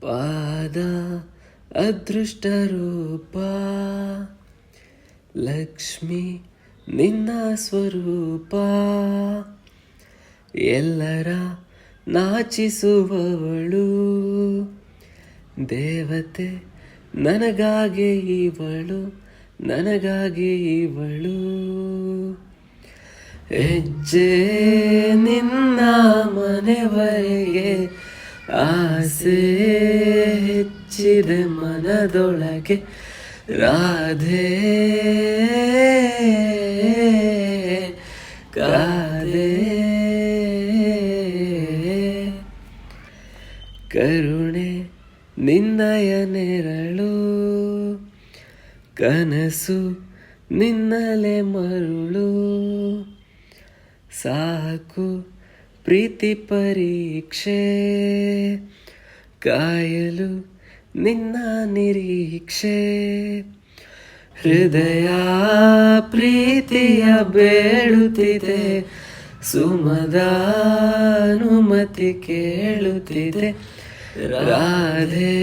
ಪಾದ ಅದೃಷ್ಟ ರೂಪ ಲಕ್ಷ್ಮಿ ನಿನ್ನ ಸ್ವರೂಪ ಎಲ್ಲರ ನಾಚಿಸುವವಳು ದೇವತೆ ನನಗಾಗಿ ಇವಳು ಹೆಜ್ಜೆ ನಿನ್ನ ಮನೆವರೆಗೆ ಆಸೆ ಹೆಚ್ಚಿದೆ ಮನದೊಳಗೆ ರಾಧೆ ಕಾದೆ ಕರುಣೆ ನಿನ್ನಯ ನೆರಳು ಕನಸು ನಿನ್ನಲೆ ಮರುಳು ಸಾಕು ಪ್ರೀತಿ ಪರೀಕ್ಷೆ ಕಾಯಲು ನಿನ್ನ ನಿರೀಕ್ಷೆ ಹೃದಯ ಪ್ರೀತಿಯ ಬೇಡುತ್ತಿದೆ ಸುಮದ ಅನುಮತಿ ಕೇಳುತ್ತಿದೆ ರಾಧೆ